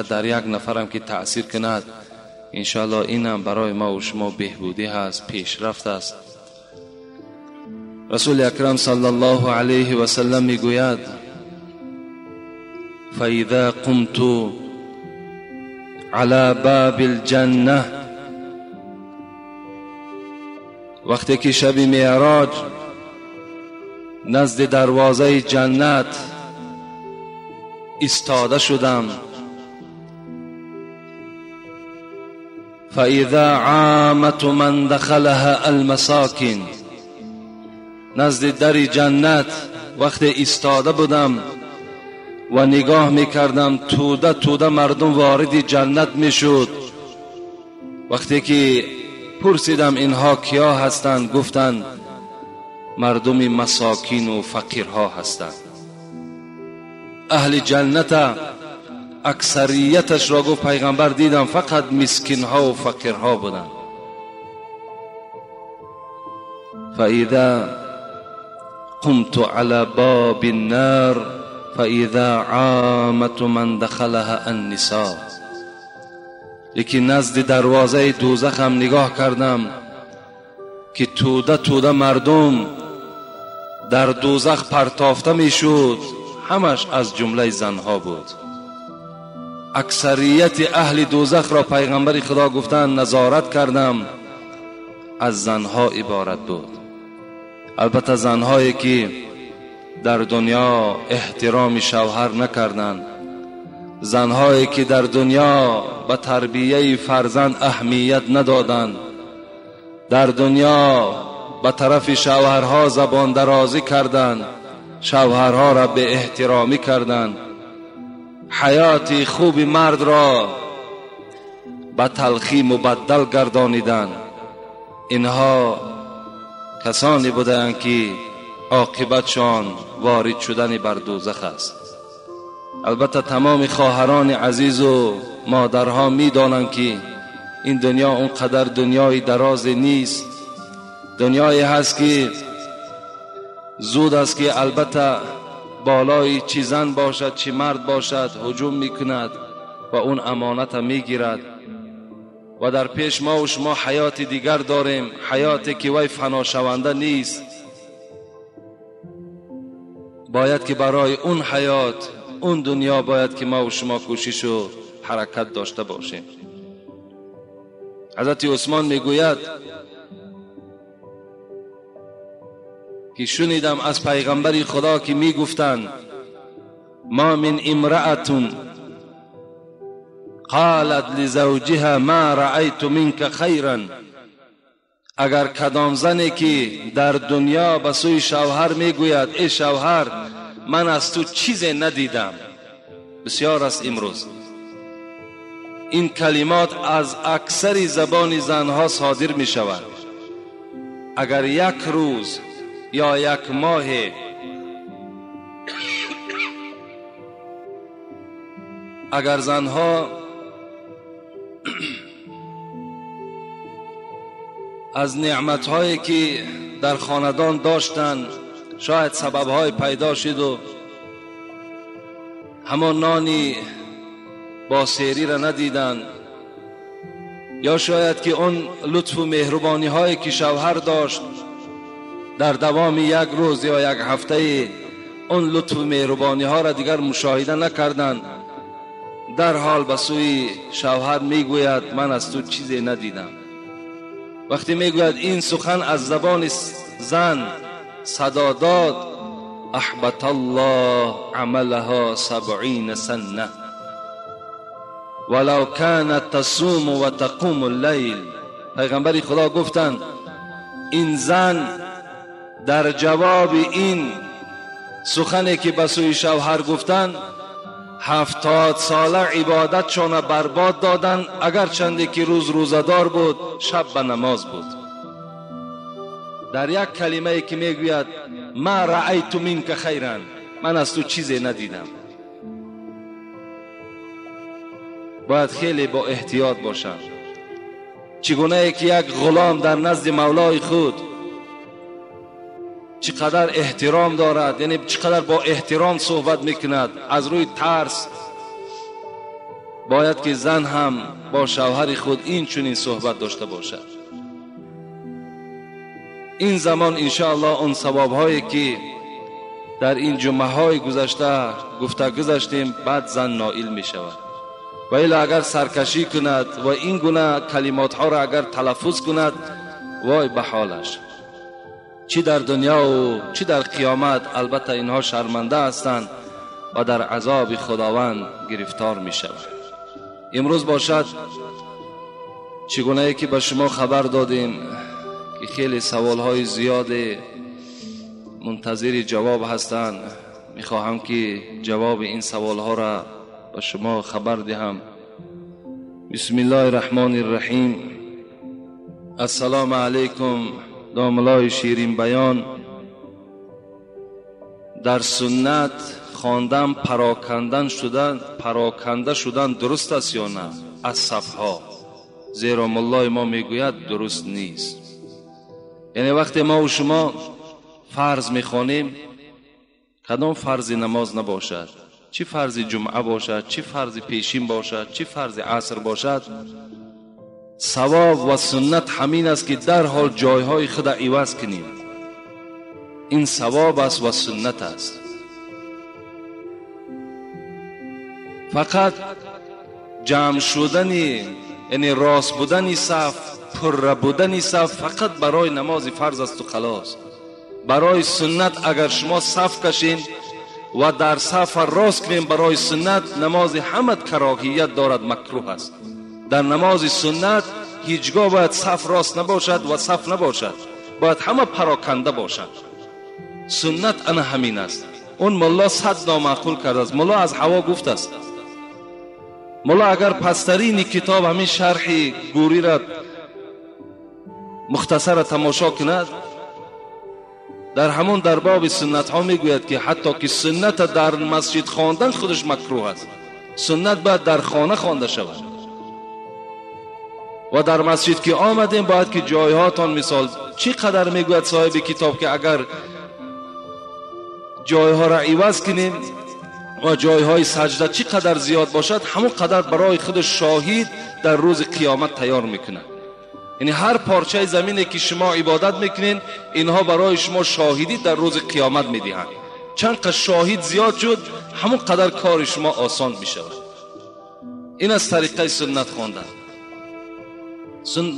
در یک نفرم که تأثیر کند، انشاءالله اینم برای ما و شما بهبودی هست، پیشرفت است. رسول اکرم صلی الله علیه و سلم میگوید فاذا قمت على باب الجنه، وقتی که شب معراج نزد دروازه جنت ایستاده شدم، فاذا عامت من دخلها المساکن، نزد در جنت وقتی ایستاده بودم و نگاه میکردم، توده توده مردم وارد جنت میشد. وقتی که پرسیدم اینها کیا هستند، گفتند مردم مساکین و فقیرها هستند. اهل جنت اکثریتش را گفت پیغمبر دیدم فقط مسکینها و فقیرها بودند. فاذا قمت على باب النار فاذا عامت من دخلها النساء، لیکن نزد دروازه دوزخ هم نگاه کردم که توده توده مردم در دوزخ پرتافته میشد، همش از جمله زنها بود. اکثریت اهل دوزخ را پیغمبر خدا گفتند نظارت کردم، از زنها عبارت بود. البته زنهایی که در دنیا احترام شوهر نکردند، زنهایی که در دنیا به تربیه فرزند اهمیت ندادند، در دنیا به طرف شوهرها زبان درازی کردند، شوهرها را به احترامی کردند، حیات خوب مرد را به تلخی مبدل گردانیدند. اینها کسانی بودند که عاقبتشان وارد شدن بر دوزخ است. البته تمام خواهران عزیز و مادرها میدانند که این دنیا اونقدر دنیای دراز نیست. دنیایی هست که زود است که البته بالای چی زن باشد چی مرد باشد هجوم میکند و اون امانت میگیرد. و در پیش ما و شما حیات دیگر داریم، حیاتی که وی فنا شونده نیست. باید که برای اون حیات، اون دنیا باید که ما و شما کوشش و حرکت داشته باشیم. حضرت عثمان میگوید که شنیدم از پیغمبر خدا که میگفتند ما من امرأة قالت لزوجها ما رأيت منك خيرا، اگر کدام زنی که در دنیا به سوی شوهر میگوید ای شوهر من از تو چیزی ندیدم، بسیار است امروز این کلمات از اکثر زبان زنها صادر می شود. اگر یک روز یا یک ماه اگر زنها از نعمتهایی که در خاندان داشتند شاید سببهای پیدا شد و همان نانی با سیری را ندیدند، یا شاید که اون لطف و مهربانی هایی که شوهر داشت در دوام یک روز یا یک هفته اون لطف و مهربانی ها را دیگر مشاهده نکردند، در حال به سوی شوهر میگوید من از تو چیزی ندیدم. وقتی میگوید این سخن از زبان زن صدا داد، احبط الله عملها 70 سنه ولو كانت تصوم و تقوم اللیل. پیغمبر خدا گفتند این زن در جواب این سخنی که به سوی شوهر گفتند 70 ساله عبادت چون برباد دادند، اگر چندی که روز روزدار بود شب به نماز بود. در یک کلمه که میگوید ما رأیت منک خیرا، من از تو چیزی ندیدم. باید خیلی با احتیاط باشم. چگونه که یک غلام در نزد مولای خود چقدر احترام دارد، یعنی چقدر با احترام صحبت میکند. از روی ترس باید که زن هم با شوهر خود این چنین صحبت داشته باشد. این زمان انشاءالله اون ثواب‌هایی که در این جمعه‌های گذشته گذاشتیم بعد زن نائل می شود. و الا اگر سرکشی کند و این گونه کلمات‌ها را اگر تلفظ کند، وای به حالش، چی در دنیا و چی در قیامت. البته اینها شرمنده هستند و در عذاب خداوند گرفتار می شود. امروز باشد چگونه که به شما خبر دادیم که خیلی سوال‌های زیاد منتظر جواب هستند. میخواهم که جواب این سوال‌ها را به شما خبر دهم. بسم الله الرحمن الرحیم. السلام علیکم. داملای شیرین بیان. در سنت خواندن پراکنده شدن درست است یا نه از صفها؟ زیرا مولای ما میگوید درست نیست. یعنی وقتی ما و شما فرض میخوانیم، کدام فرض نماز نباشد، چی فرض جمعه باشد، چی فرض پیشین باشد، چی فرض عصر باشد، ثواب و سنت همین است که در حال جایهای خود عوض کنیم. این ثواب است و سنت است. فقط جمع شدنی، یعنی راست بودنی صف، پر بودنی صف فقط برای نماز فرض است و خلاص. برای سنت اگر شما صف کشین و در صف راست کنین برای سنت، نماز همه کراهیت دارد، مکروه است. در نماز سنت هیچگاه باید صف راست نباشد و صف نباشد، باید همه پراکنده باشد. سنت انا همین است. اون ملا صد نامعقول کرده است. ملا از هوا گفت است. ملا اگر پسترین کتاب همین شرح گوری را مختصر تماشا کند، در همون در باب سنت ها میگوید که حتی که سنت در مسجد خواندن خودش مکروه است. سنت باید در خانه خوانده شود. و در مسجد که آمدیم باید که جایهاتان، مثال چقدر میگوید صاحب کتاب که اگر جایها را عوض کنیم و جایهای سجده چقدر زیاد باشد، همون قدر برای خود شاهد در روز قیامت تیار میکنه. یعنی هر پارچه زمینی که شما عبادت میکنین، اینها برای شما شاهدی در روز قیامت میدهند. چند قدر شاهد زیاد شد، همون قدر کار شما آسان میشود. این از طریقه سنت خواندن.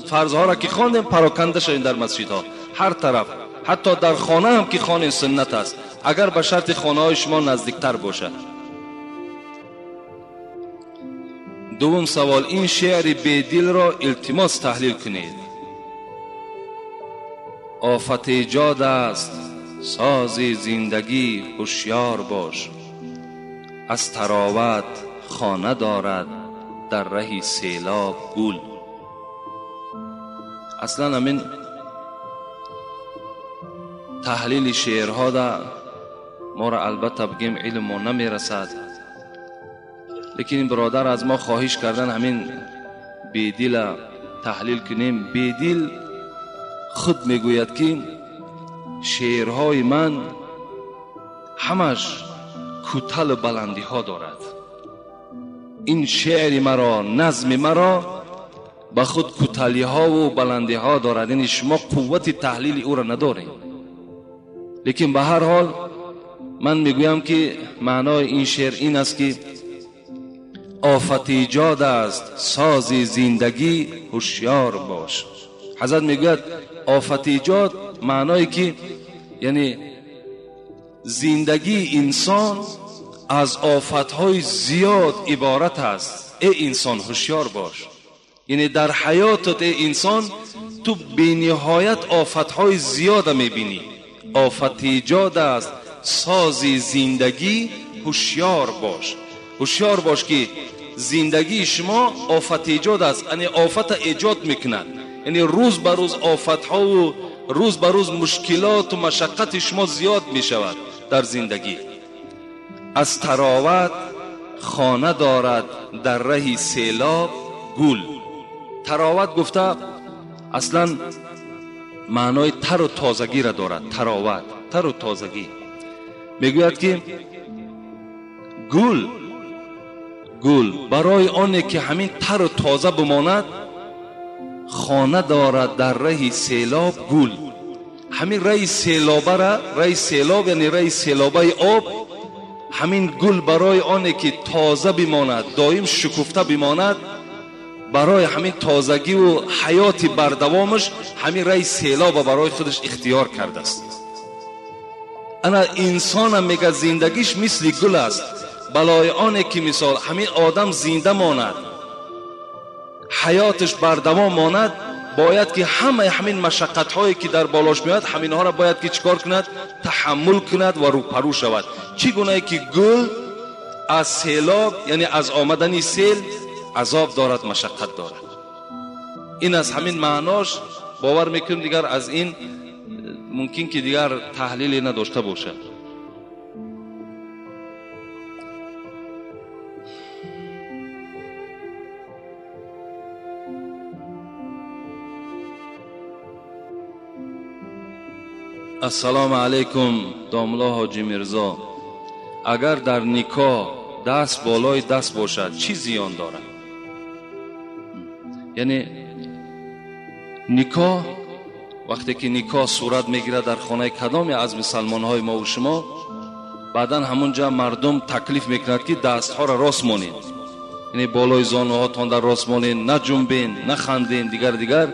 فرضها را که خواندیم پراکنده شدین در مسجدها هر طرف، حتی در خانه هم که خوانین سنت است، اگر به شرط خانه های شما نزدیکتر باشد. دوم سوال، این شعر بیدل را التماس تحلیل کنید. آفت ایجاد است ساز زندگی، هوشیار باش. از تراوت خانه دارد در رهی سیلاب گل. اصلا همین تحلیل شعرها دا ما را البته بگیم علم ما نمیرسد، لیکن این برادر از ما خواهش کردن همین بیدل تحلیل کنیم. بیدل خود میگوید که شعرهای من همش کوتاه بلندی ها دارد. این شعر مرا، نظم مرا با خود کوتاهی ها و بلندی ها دارد. یعنی شما قوت تحلیل او را ندارید. لیکن به هر حال من میگویم که معنای این شعر این است که آفت ایجاد است ساز زندگی، هوشیار باش. حضرت میگوید آفت ایجاد معنایی که یعنی زندگی انسان از آفتهای زیاد عبارت است. ای انسان هوشیار باش. یعنی در حیاتت ای انسان تو بی‌نهایت آفتهای زیاد میبینی. آفت ایجاد است ساز زندگی، هوشیار باش. هوشیار باش که زندگی شما آفت ایجاد است، یعنی آفت ایجاد میکند. یعنی روز به روز آفت ها و روز به روز مشکلات و مشقت شما زیاد میشود در زندگی. از تراوت خانه دارد در رهی سیلاب گل. تراوت گفته اصلا معنای تر و تازگی را دارد. تراوت، تر و تازگی. میگوید که گل برای آنه که همین تر و تازه بماند خانه دارد در ره سیلاب گل. همین ره سیلاب را، ره سیلاب یعنی ره سیلابه آب، همین گل برای آنه که تازه بماند، دائم شکفته بماند، برای همین تازگی و حیات بردوامش همین ره سیلاب برای خودش اختیار کرده است. انا انسان هم میگه زندگیش مثل گل است، بلای آنه که مثال همین آدم زنده ماند، حیاتش بردوام ماند، باید که همین مشقت هایی که در بالاش میاد همین ها را باید که چیکار کند؟ تحمل کند و روپرو شود. چگونه که گل از سیلاب یعنی از آمدن سیل عذاب دارد، مشقت دارد. این از همین معناش باور میکنم دیگر از این ممکن که دیگر تحلیلی نداشته باشه. السلام علیکم داملا حاجی میرزا، اگر در نکاح دست بالای دست باشد چی زیان دارد؟ یعنی نکاح وقتی که نکاح صورت میگیره در خانه کدامی از مسلمان های ما و شما، بعدن همونجا مردم تکلیف میکنند که دست ها را راست مانید، یعنی بالای زانو هاتون در راست مانید، نه جنبین نه خندین. دیگر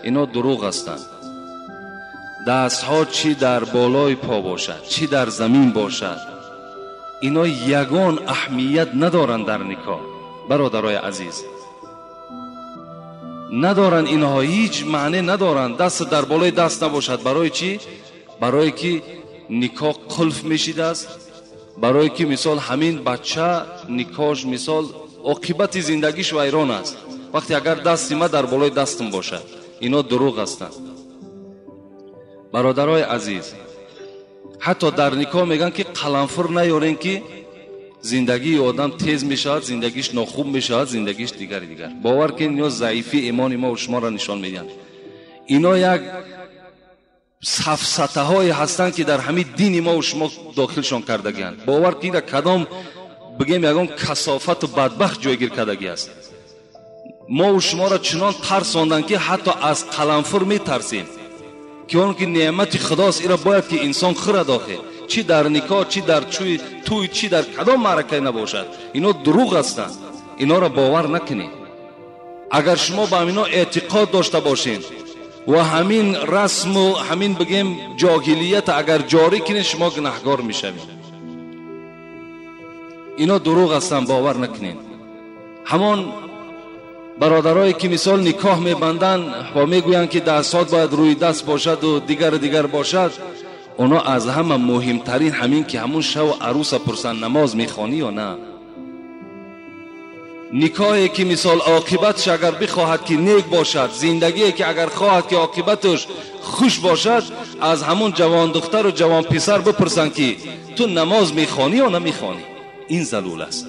اینا دروغ هستند. دست ها چی در بالای پا باشد چی در زمین باشد اینا یگان اهمیت ندارن در نکاح. برادرای عزیز ندارن، اینها هیچ معنی ندارن. دست در بالای دست نباشد برای چی؟ برای که نکاح قلف میشید است، برای که مثال همین بچه نکاحش مثال عاقبت زندگیش ویران است وقتی اگر دستی ما در بالای دستم باشد. اینا دروغ هستند. برادرای عزیز حتی در نکاح میگن که قلنفر نیارین که زندگی آدم تیز میشود، زندگیش ناخوب میشود، زندگیش دیگر. باور کنید اینا ضعیفی ایمان ما و شما را نشان میدن. اینا یک سفسطه های هستند که در همین دین ما و شما داخلشان کردگیند. باور کنید کدام بگیم یگان کثافت و بدبخت جایگیر کردگی است. ما و شما را چنان ترساندن که حتی از قلنفر میترسیم که اون که نعمت خداست، ایرا باید که انسان خورد داخل، چی در نکاح چی در توی چی در کدام معرکه نباشد. اینا دروغ هستند. اینا را باور نکنید. اگر شما با اینا اعتقاد داشته باشین و همین رسم و همین بگیم جاهلیت اگر جاری کنید شما گناهکار میشوید. اینا دروغ هستند، باور نکنید. همان برادرایی که مثال نکاح میبندن و میگویند که دستات باید روی دست باشد و دیگر باشد، اونا از همه مهمترین همین که همون شو عروس پرسن نماز میخوانی یا نه. نکاحی که مثال عاقبتش اگر بخواهد که نیک باشد، زندگی که اگر خواهد که عاقبتش خوش باشد، از همون جوان دختر و جوان پسر بپرسن که تو نماز میخوانی یا نمیخوانی. این زلول است.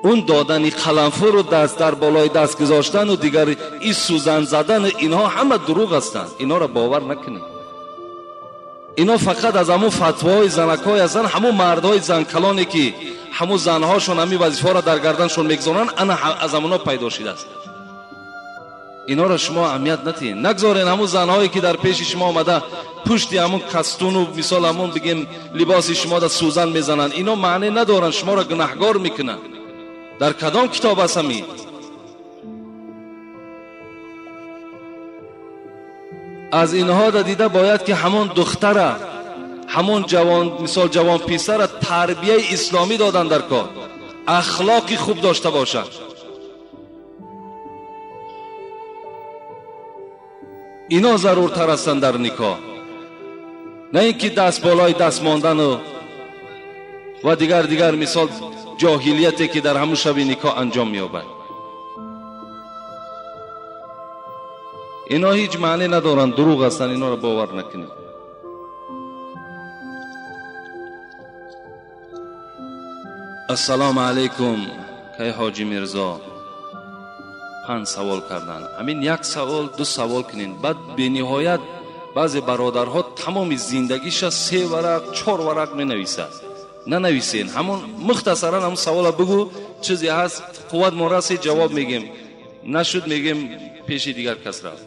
اون دادن قلنفر و دست در بالای دست گذاشتن و دیگر این سوزن زدن، اینها همه دروغ هستند. اینا را باور نکنید. اینا فقط از همون فتواهای زنکای هستند. همون مردهای زنکلانی که همون زنهاشون همین وظیفه را در گردنشون میگذارن، انا از همونا پیدا شده است. اینا را شما اهمیت ندید. نگذارین همون زنهایی که در پیش شما آمده پشت همون کستون و مثال همون بگیم لباس شما را سوزن میزنن. اینا معنی ندارن، شما را گناهکار میکنن. در کدام کتاب است همین؟ از اینها دیده باید که همون دختره، همون جوان مثال جوان پسر تربیه اسلامی دادن در کار، اخلاقی خوب داشته باشد. اینا ضرورتر هستند در نکاح، نه اینکه دست بالای دست ماندن و دیگر مثال جاهلیتی که در همون شب نکاح انجام می‌یابد. اینا هیچ معنی ندارن، دروغ هستن. اینا رو باور نکنید. السلام علیکم. که حاجی میرزا، 5 سوال کردن. همین یک سوال 2 سوال کنین، بعد به نهایت بعضی برادرها تمام زندگیش 3 ورق 4 ورق می نویسد. ننویسین، همون مختصرا همون سوال بگو، چیزی هست قوت ما رسید جواب میگیم، نشد میگیم پیش دیگر کس رفت.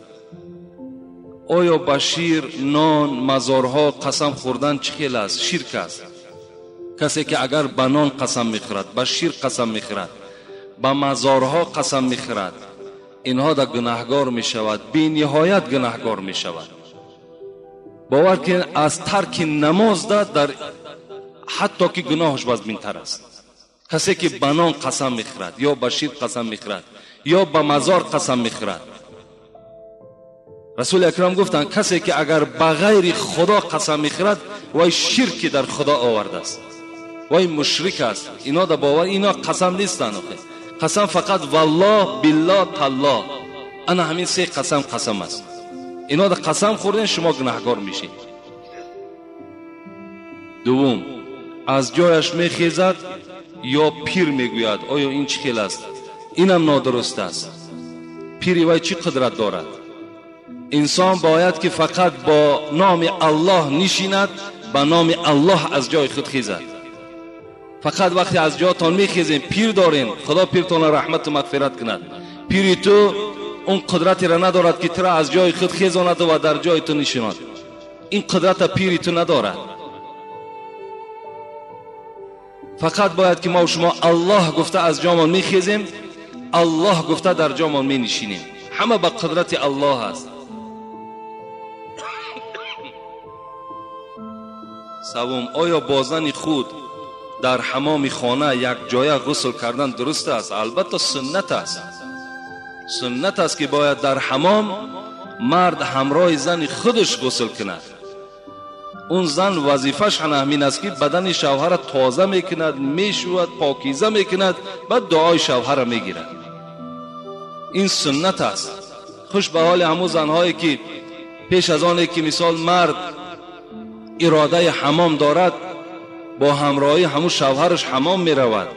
آیا با شیر، نان، مزارها قسم خوردن چه خیلی است؟ شرک است. کسی که اگر با نان قسم میخورد، با شیر قسم میخورد، با مزارها قسم میخورد، اینها در گناهگار میشود، بی نهایت گناهگار میشود. باور کن از ترک نماز در حتی که گناهش بزمین‌تر است. کسی که با نان قسم میخورد یا با شیر قسم میخورد یا با مزار قسم میخورد، رسول اکرم گفتند کسی که اگر بغیر خدا قسم میخورد وای شرک در خدا آورده است، وای مشرک است. اینا در باور اینا قسم نیستند. قسم فقط والله بالله تالله، انا همین 3 قسم است. اینا در قسم خوردن شما گناهگار میشید. دوم، از جایش میخیزد یا پیر میگوید. آیا این چه خیل است؟ اینم نادرست است. پیری وای چی قدرت دارد؟ انسان باید که فقط با نام الله نشیند، با نام الله از جای خود خیزد. فقط وقتی از جاتان میخیزین پیر دارین، خدا پیرتان رحمت و مغفرت کند. پیری تو اون قدرتی را ندارد که ترا از جای خود خیزاند و در جای تو نشیند. این قدرت پیری تو ندارد. فقط باید که ما و شما الله گفته از جامان میخیزیم، الله گفته در جامان می نشینیم. همه با قدرت الله است. سوم، آیا با زن خود در حمام خانه یک جای غسل کردن درست است؟ البته سنت است. سنت است که باید در حمام مرد همراه زن خودش غسل کند. اون زن وظیفش همین است که بدن شوهر تازه میکند، میشود، پاکیزه میکند، بعد دعای شوهر میگیرد. این سنت است. خوش به حال همون زنهایی که پیش از آنه که مثال مرد اراده حمام دارد با همراهی همون شوهرش حمام میرود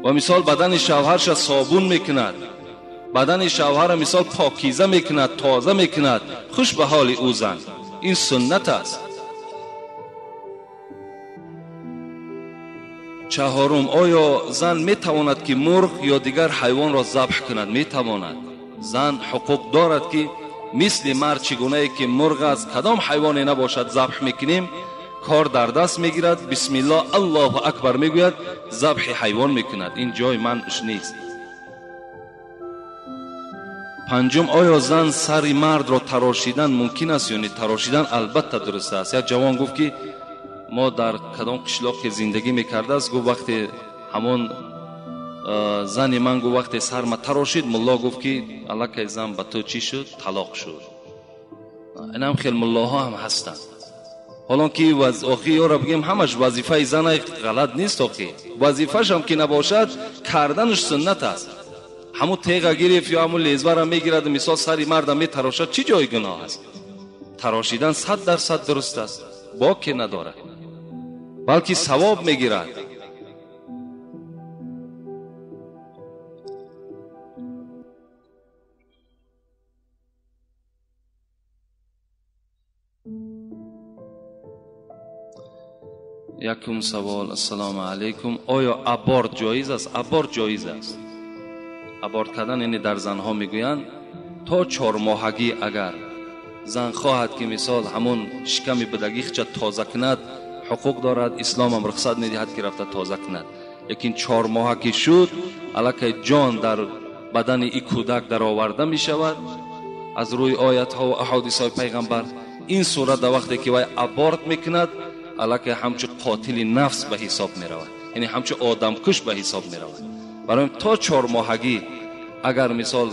و مثال بدن شوهرش صابون میکند، بدن شوهر مثال پاکیزه میکند، تازه میکند. خوش به حال او زن. این سنت است. چهارم، آیا زن میتواند که مرغ یا دیگر حیوان را ذبح کند؟ میتواند. زن حقوق دارد که مثل مرد چگونه که مرغ از کدام حیوانی نباشد ذبح میکنیم، کار در دست میگیرد، بسم الله الله اکبر میگوید، ذبح حیوان میکند. این جای منش نیست. پنجم، آیا زن سر مرد را تراشیدن ممکن است یا نه؟ تراشیدن البته درست است. یک جوان گفت که ما در کدام قشلاق زندگی میکرده است، گفت وقتی همون زن من گفت وقتی سر ما تراشید، ملا گفت که الکی زن به تو چی شد؟ طلاق شد. این هم خیلی ملاها هم هستند. حالا که آخی یا را بگیم همش وظیفه زن غلط نیست، آخی وظیفهش هم که نباشد کردنش سنت است. همون تیغ گرفت یا همون لیزبر هم میگیرد مثال سری مرد هم میتراشد، چی جای گناه است؟ تراشیدن 100% درست است، باکی نداره، بلکه ثواب میگیرد. یکم سوال. السلام علیکم، آیا ابورت جایز است؟ ابورت جایز است. ابورت کردن یعنی در زنها میگویند تا 4 ماهگی اگر زن خواهد که مثال همون شکم بدگی خچ تازه کند، حقوق دارد، اسلام هم رخصت میدهد که رفته تازه کند. لیکن 4 ماهگی شد الکی جان در بدن این کودک در آورده می شود از روی آیت ها و احادیث های پیغمبر. این صورت در وقتی که وای ابورت میکند الکی همچو قاتل نفس به حساب می رود، یعنی همچو آدم کش به حساب می رود. برای تا 4 ماهگی اگر مثال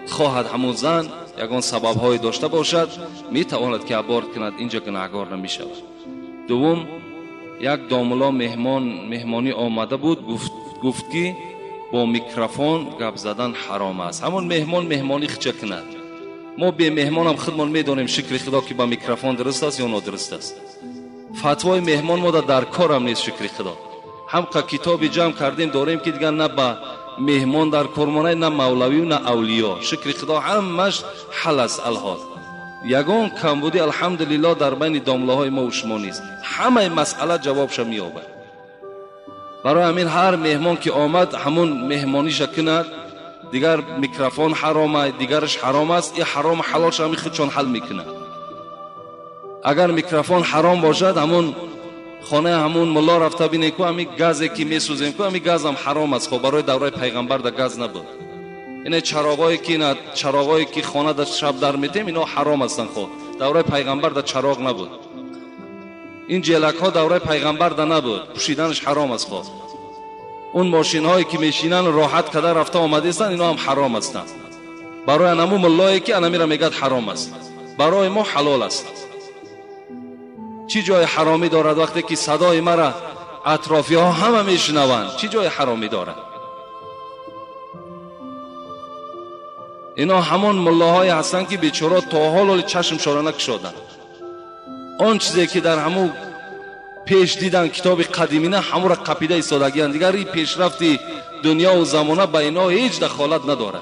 خواهد همون زن یگان سبب های داشته باشد می تواند که ابورت کند، اینجا گناهگار نمی شود. دوم، یک داملا مهمانی آمده بود، گفت که با میکروفون گپ زدن حرام است. همون مهمانی خچه کند. ما به مهمان هم خودمان میدونیم شکر خدا که با میکروفون درست است یا نادرست است. فتوای مهمان ما در کار هم نیست. شکر خدا هم که کتابی جمع کردیم داریم که دیگه نه با مهمان در کرمانه، نه مولوی و نه اولیا. شکر خدا همش حل است الحال. یگان کمبودی الحمدلله در بین دامله های ما و شما نیست. همه مسئله جوابش مییابد. برای همین هر مهمان که آمد همون مهمانیش کند. دیگر میکروفون حرامه، دیگرش حرام است. این حرام حلالش هم خودشون حل میکنه. اگر میکروفون حرام باشد همون خانه همون ملا رفته بینه که همین گازی که میسوزیم که همین گاز هم حرام است. خب برای دوره پیغمبر در گاز نبود. این چراغایی که خانه در شب در میتیم اینا حرام هستن. خب دوره پیغمبر در چراغ نبود. این جلک ها دوره پیغمبر در نبود، پوشیدنش حرام است. خب اون ماشین هایی که میشینن راحت کده رفته آمده استن اینا هم حرام هستن. برای انمو ملایی که انمی را میگد حرام است، برای ما حلال است. چی جای حرامی دارد وقتی که صدای مرا اطرافی ها همه میشنوند؟ چی جای حرامی دارد؟ اینا همون ملاهای هستن که بیچاره تا حال چشم شورانه کشادن. آن چیزی که در همون پیش دیدن کتاب قدیمینه همون را قپیده ایستادگیان. دیگر این پیشرفتی دنیا و زمانه به اینا هیچ دخالت نداره.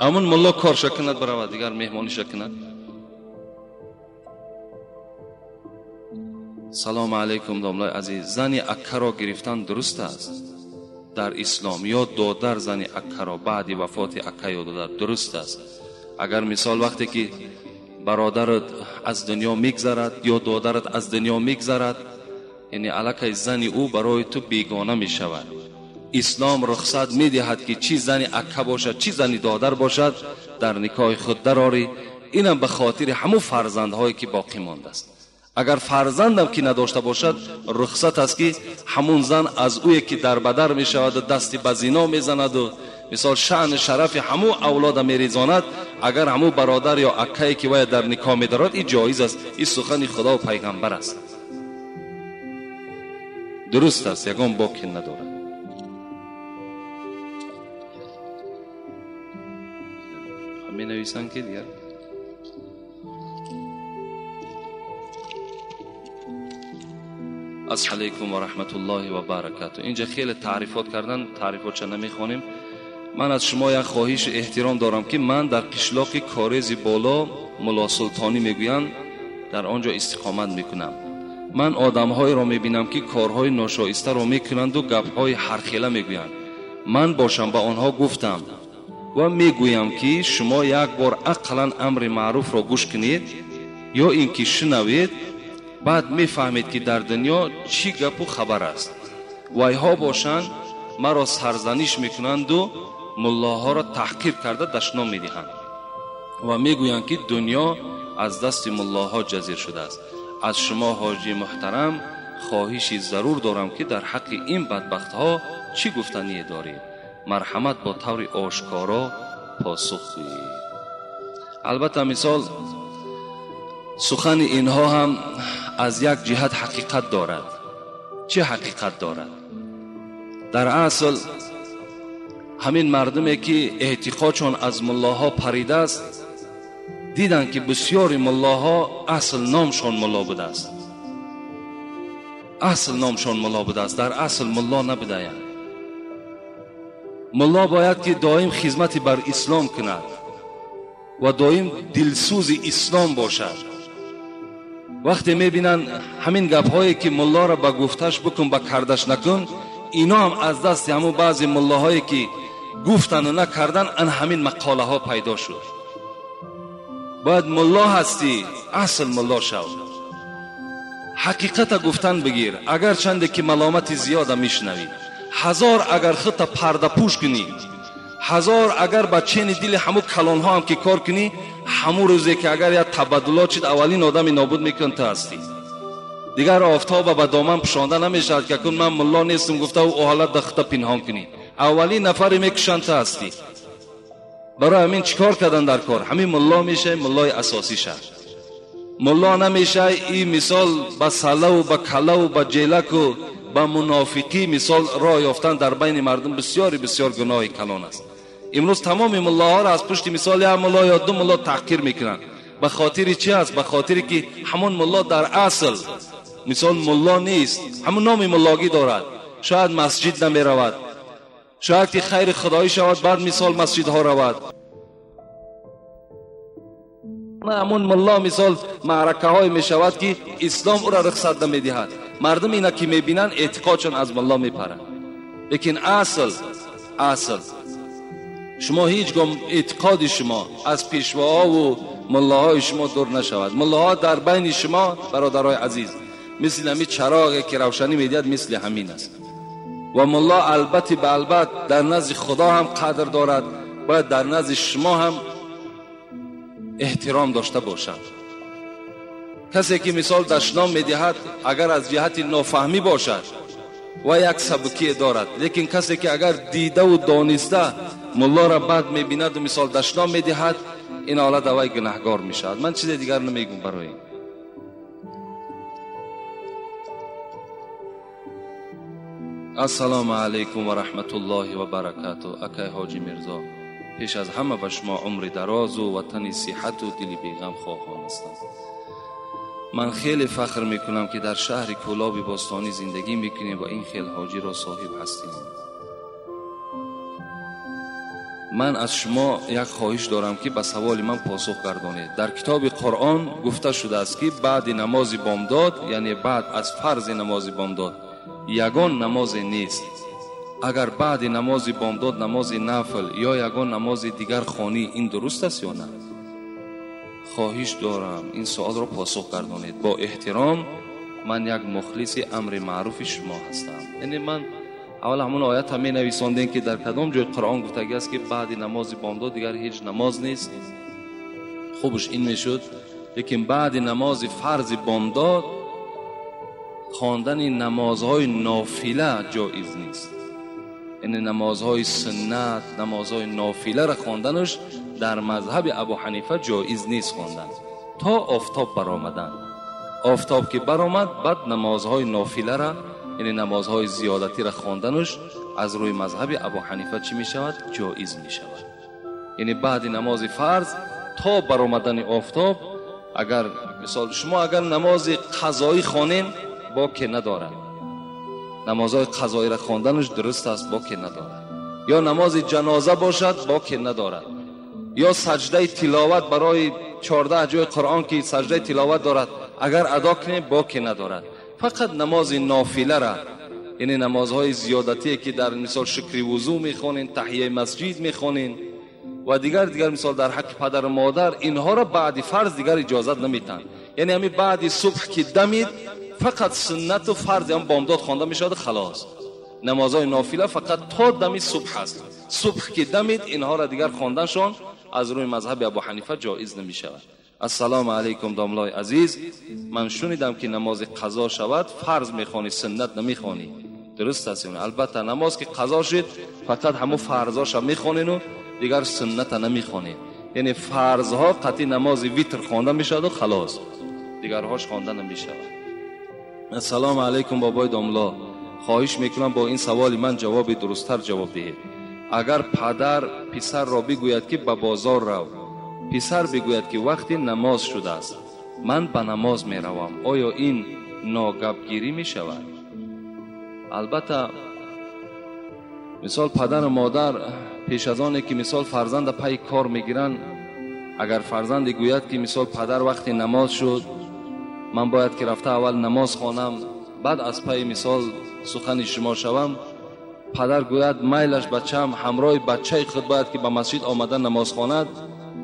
همون ملا کار شکند برود، دیگر مهمانی شکند. سلام علیکم داملای عزیز. زنی اکه را گرفتن درست است در اسلام یا دادر زنی اکه را بعد وفات اکه یا دادر درست است؟ اگر مثال وقتی که برادرت از دنیا میگذرد یا دادرت از دنیا میگذرد، یعنی علاقه زنی او برای تو بیگانه میشود. اسلام رخصت میدهد که چی زنی اکه باشد چی زنی دادر باشد در نکاح خود دراری. اینم به خاطر همون فرزندهایی که باقی مانده است. اگر فرزندم که نداشته باشد رخصت است که همون زن از اوی که در بدر می شود و دستی به زنا می زند و مثال شأن شرف همون اولاد می ریزاند. اگر همون برادر یا اکهی که وی در نکاح می دارد این جایز است. این سخن خدا و پیغمبر است، درست است، یگان باکی ندارد. می نویسن که دیگر السلام علیکم و رحمت الله و برکاته. اینجا خیلی تعریفات کردن، تعریفات چه نمیخوانیم. من از شما یک خواهش احترام دارم که من در قشلاق کاریز بالا ملا سلطانی میگویند در آنجا استقامت میکنم. من آدم‌های را میبینم که کارهای ناشایسته را میکنند و گپ‌های هرخیله میگویند. من باشم به آنها گفتم و میگویم که شما یک بار عقلاً امر معروف را گوش کنید یا اینکه شنوید، بعد میفهمید که در دنیا چی گپ و خبر است. وایها باشند مرا سرزنش میکنند و ملاها را تحقیر کرده دشنام میدهند و میگویند که دنیا از دست ملاها جزیر شده است. از شما حاجی محترم خواهشی ضرور دارم که در حق این بدبخت ها چی گفتنی دارید؟ مرحمت با طور آشکارا پاسخ گویید. البته مثال سخن اینها هم از یک جهت حقیقت دارد. چه حقیقت دارد؟ در اصل همین مردمی که اعتقادشون از ملاها پریده است دیدن که بسیاری ملاها اصل نامشون ملا بوده است. اصل نامشون ملا بوده است، در اصل ملا نبوده. ملا باید که دائم خدمت بر اسلام کند و دائم دلسوز اسلام باشد. وقتی میبینن همین گپ‌هایی که ملا را به گفتش بکن به کردش نکن، اینا هم از دست همون بعضی ملاهایی که گفتن و نکردن ان همین مقاله ها پیدا شد. باید ملا هستی اصل ملا شو، حقیقت گفتن بگیر. اگر چنده که ملامت زیاده میشنوی، هزار اگر خودت پرده پوش کنی، هزار اگر با چین دل همو کلان ها هم که کار کنی، همو روزی که اگر یا تبدلات چید اولین آدم نابود میکن تا هستی. دیگر آفتاب با دامن پشانده نمیشد که کن من ملا نیستم گفته و حالت دخته پنهان کنی، اولین نفر میکشند تا هستی. برای همین چیکار کردن در کار؟ همین ملا میشه ملای اساسی شد. ملا نمیشه این مثال با سله و با کله و با جیلک و با منافقی مثال راه یافتن در بین مردم بسیار بسیار گناه کلان است. امروز تمام ملاها را از پشت مثال یک ملا یا دو ملا تحقیر میکنند. به خاطر چی است؟ به خاطر که همون ملا در اصل مثال ملا نیست، همون نام ملاگی دارد. شاید مسجد نمی رود، شاید که خیر خدایی شود بعد مثال مسجد ها رود. نه همون ملا مثال معرکه های می شود که اسلام او را رخصت نمی دهد. مردم اینا که می بینن اعتقادشون از ملا می پرند، لیکن اصل شما هیچ گام اعتقاد شما از پیشواها و ملاهای شما دور نشود. ملاها در بین شما برادرای عزیز مثل همین چراغی که روشنی میدهد مثل همین است. و ملا البته به البته در نزد خدا هم قدر دارد، باید در نزد شما هم احترام داشته باشد. کسی که مثال دشنام میدهد اگر از جهت نافهمی باشد و یک سبکی دارد، لیکن کسی که اگر دیده و دانسته ملا را بد میبیند و مثال دشنام میدهد، این حالت اوی گناهگار میشود. من چیز دیگر نمیگم برای این. السلام علیکم و رحمت الله و برکاته. اکای حاجی میرزا، پیش از همه به شما عمر دراز و وطن صحت و دلی بیغم خواهان هستم. من خیلی فخر میکنم که در شهر کولاب باستانی زندگی میکنیم و این خیل حاجی را صاحب هستیم. من از شما یک خواهش دارم که به سوال من پاسخ گردانید. در کتاب قرآن گفته شده است که بعد نماز بامداد، یعنی بعد از فرض نماز بامداد، یگان نماز نیست. اگر بعد نماز بامداد نماز نفل یا یگان نماز دیگر خوانی، این درست است یا نه؟ خواهش دارم این سوال را پاسخ گردانید. با احترام، من یک مخلص امر معروف شما هستم. یعنی من اول همون آیت هم می نویساندین که در کدام جای قرآن گفته است که بعد نماز بامداد دیگر هیچ نماز نیست. خوبش این میشد، لیکن بعد نماز فرض بامداد خواندن نمازهای نافله جایز نیست. یعنی نمازهای سنت، نمازهای نافله را خواندنش در مذهب ابو حنیفه جایز نیست خواندن تا آفتاب برآمدن. آفتاب که برآمد بعد نمازهای نافله را، یعنی نمازهای زیادتی را خواندنش از روی مذهب ابو حنیفه چی می شود؟ جایز می شود. یعنی بعد نماز فرض تا برآمدن آفتاب، اگر مثال شما اگر نماز قضایی خوانین باکی ندارد، نمازهای قضایی را خواندنش درست است، باکی ندارد. یا نماز جنازه باشد باکی ندارد. یا سجده تلاوت برای 14 جای قرآن که سجده تلاوت دارد اگر ادا کنید باکی ندارد. فقط نماز نافله را، یعنی نمازهای زیادتی که در مثال شکر وضو میخونین، تحیه مسجد میخونین و دیگر مثال در حق پدر و مادر، اینها را بعد فرض دیگر اجازت نمیتن. یعنی همین بعد صبح که دمید فقط سنت و فرض هم بامداد خوانده میشود، خلاص. نمازهای نافله فقط تا دم صبح است. صبح که دمید اینها را دیگر خواندنشان از روی مذهب ابو حنیفه جایز نمی شود. السلام علیکم داملای عزیز. من شنیدم که نماز قضا شود فرض میخوانی، سنت نمیخوانی. درست است؟ البته نماز که قضا شد فقط همون فرضاش هم میخوانین و دیگر سنت نمیخوانین. یعنی فرضها قطعی نماز ویتر خوانده میشود و خلاص، دیگرهاش خوانده نمیشود. السلام علیکم بابای داملا، خواهش میکنم با این سوال من جواب درستتر جواب دهید. اگر پدر پسر را بگوید که به بازار رو، پسر بگوید که وقتی نماز شده است من به نماز می روم، آیا این ناگپگیری می شود؟ البته مثال پدر و مادر پیش از آنه که مثال فرزند پای کار میگیرن، اگر فرزند گوید که مثال پدر وقتی نماز شد من باید که رفته اول نماز خوانم بعد از پای مثال سخن شما شوم، پدر گوید میلش بچه‌ام همراه بچه خود باید که به مسجد آمدن نماز خواند،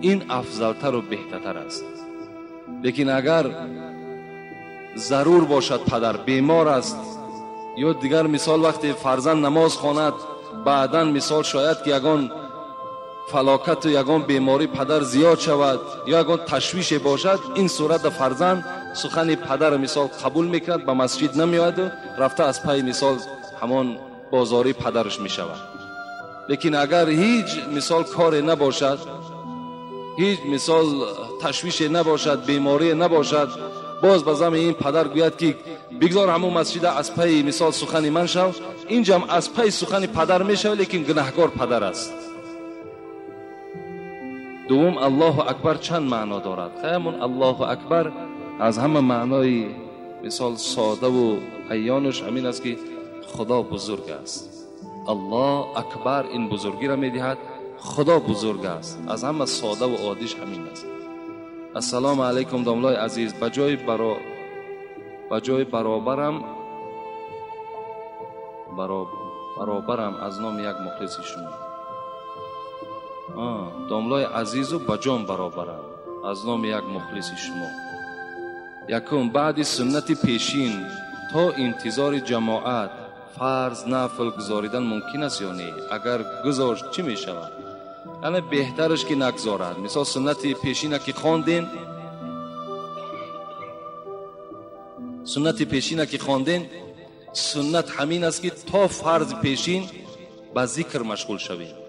این افضلتر و بهتر است. لیکن اگر ضرور باشد پدر بیمار است یا دیگر مثال وقتی فرزند نماز خواند بعداً مثال شاید که یگان فلاکت و یگان بیماری پدر زیاد شود یا یگان تشویش باشد، این صورت فرزند سخن پدر مثال قبول میکند، به مسجد نمیاد و رفته از پای مثال همان بازاری پدرش میشود. لیکن اگر هیچ مثال کار نباشد، هیچ مثال تشویش نباشد، بیماری نباشد، باز بازم این پدر گوید که بگذار همون مسجد از پای مثال سخن من شو، اینجا هم از پای سخن پدر میشود لیکن گناهگار پدر است. دوم، الله اکبر چند معنا دارد؟ همون الله اکبر از همه معنای مثال ساده و عیانش همین است که خدا بزرگ است. الله اکبر این بزرگی را میدهد. خدا بزرگ است. از همه ساده و عادیش همین است. السلام علیکم داملای عزیز. بجای برابرم از نام یک مخلص شما. داملای عزیز و بجام برابرم از نام یک مخلص شما. یکم بعد سنت پیشین تا انتظار جماعت فرض نفل گذاریدن ممکن است یا نه؟ اگر گذاشت چی می شود؟ یعنی بهترش که نگذارد. مثلا سنت پیشین که خواندین، سنت همین است که تا فرض پیشین با ذکر مشغول شوید.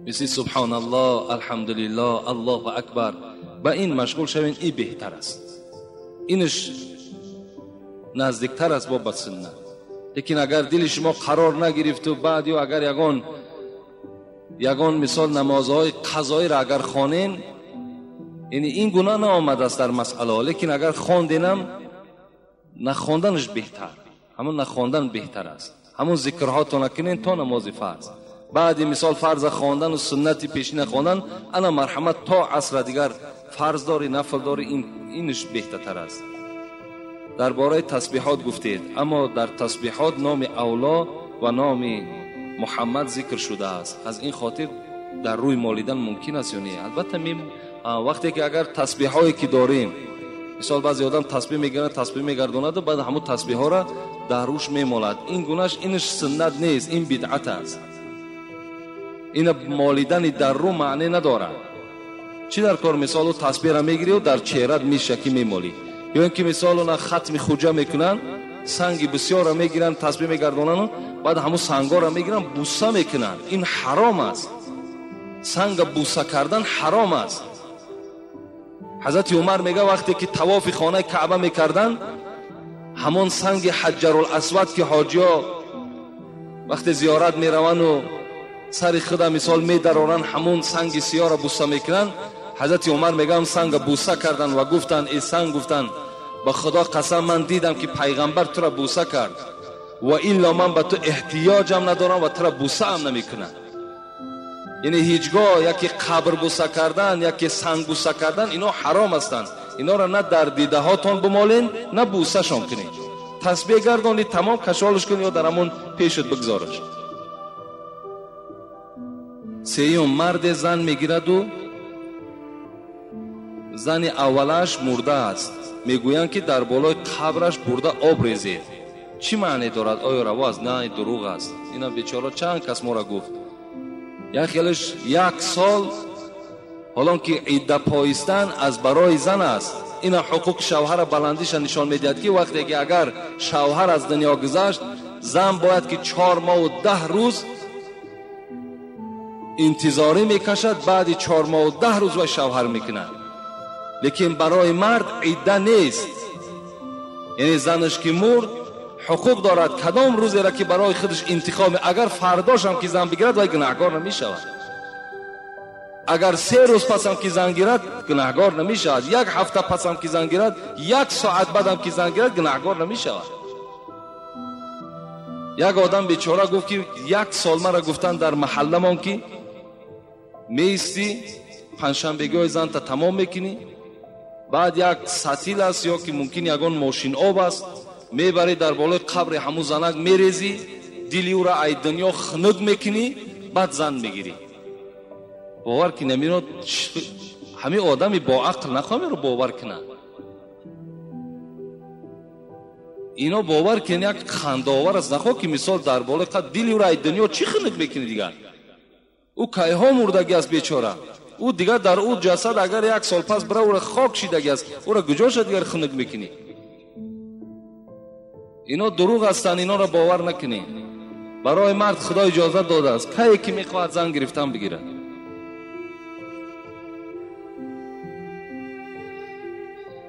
مثل سبحان الله، الحمدلله، الله اکبر، با این مشغول شوید. این بهتر است. اینش نزدیکتر است با سنت. لیکن اگر دل شما قرار نگرفت و بعد یا اگر یگان مثال نمازهای قضایی را اگر خوانین، یعنی این گناه نآمده است در مسئله، لیکن اگر خواندینم نخواندنش بهتر. همون نخواندن بهتر است. همون ذکرها تو نکنین تا نماز فرض. بعد مثال فرض خواندن و سنت پیشین خواندن، انا مرحمت تا عصر دیگر فرض داری نفل داری، اینش بهتر است. درباره تسبیحات گفتید، اما در تسبیحات نام اولا و نام محمد ذکر شده است. از این خاطر در روی مالیدن ممکن است یا نه؟ البته وقتی که اگر تسبیحایی که داریم، مثال بعضی آدم تسبیح میگیرن تسبیح میگرداند و بعد همون تسبیح ها را در روش میمالد، این گناهش اینش سنت نیست، این بدعت است. این مالیدن در رو معنی ندارد. چی در کار؟ مثال تسبیح را میگیری و در چهرت میشکی میمالی، یا اینکه مثال اون ختم خوجه میکنن، سنگ بسیار را میگیرن تسبیح میگردانن و بعد همون سنگا را میگیرن بوسه میکنن. این حرام است. سنگ بوسه کردن حرام است. حضرت عمر میگه وقتی که طواف خانه کعبه میکردن، همون سنگ حجر الاسود که حاجی‌ها وقتی زیارت میرون و سر خدا مثال میدرارن، همون سنگ سیاه را بوسه میکنن. حضرت عمر میگه سنگ بوسه کردن و گفتن ای سنگ، گفتن به خدا قسم من دیدم که پیغمبر تو را بوسه کرد و الا من به تو احتیاجم ندارم و تو را بوسه هم نمیکنم. یعنی هیچگاه یکی قبر بوسه کردن، یکی سنگ بوسه کردن، اینا حرام هستند. اینا را نه در دیده هاتون بمالین نه بوسه شان کنید. تسبیح گردانی تمام کشالش کنید یا در همون پیشت بگذارش. سیوم مرد زن میگیرد و زن اولش مرده است، میگویند که در بالای قبرش برده آب ریزید. چی معنی دارد؟ آیا روا است؟ نه، دروغ است. اینا بیچاره چند کس ما را گفت. یا خیالش 1 سال حالا که عده پایستن از برای زن است. اینا حقوق شوهر بلندیش نشان میدهد که وقتی که اگر شوهر از دنیا گذشت، زن باید که 4 ماه و 10 روز انتظاری میکشد، بعد 4 ماه و 10 روز و شوهر میکند. لیکن برای مرد عده نیست. یعنی زنش که مرد حقوق دارد کدام روزی را که برای خودش انتخاب، اگر فرداش هم که زن بگیرد وای گناهگار نمی شود. اگر 3 روز پس هم که زن گیرد گناهگار نمی شود. 1 هفته پس هم که زن گیرد، 1 ساعت بعد هم که زن گیرد گناهگار نمی شود. یک آدم بیچاره گفت که 1 سال مرا گفتن در محله من که میستی پنجشنبه‌های زن تا تمام میکنی، بعد یک سطیل است یا که ممکن یگان ماشین آب است میبری در بالای قبر همون زنک میریزی، دلی او را ای دنیا خنک میکنی، بعد زن میگیری. باور کنی میرو همه آدمی با عقل نخواه میرو باور کنه. اینا باور کنی یک خنداور است. نخواه که مثال در بالای قبر دلی او را ای دنیا چی خنک میکنی دیگر؟ او کایها مردگی است بیچاره. او دیگر در او جسد اگر 1 سال پس برای او را خاک شیدگی است، او را گجاش دیگر خنک میکنی. اینا دروغ هستند. اینا را باور نکنی. برای مرد خدا اجازه داده است کی که میخواهد زن گرفتن بگیرد.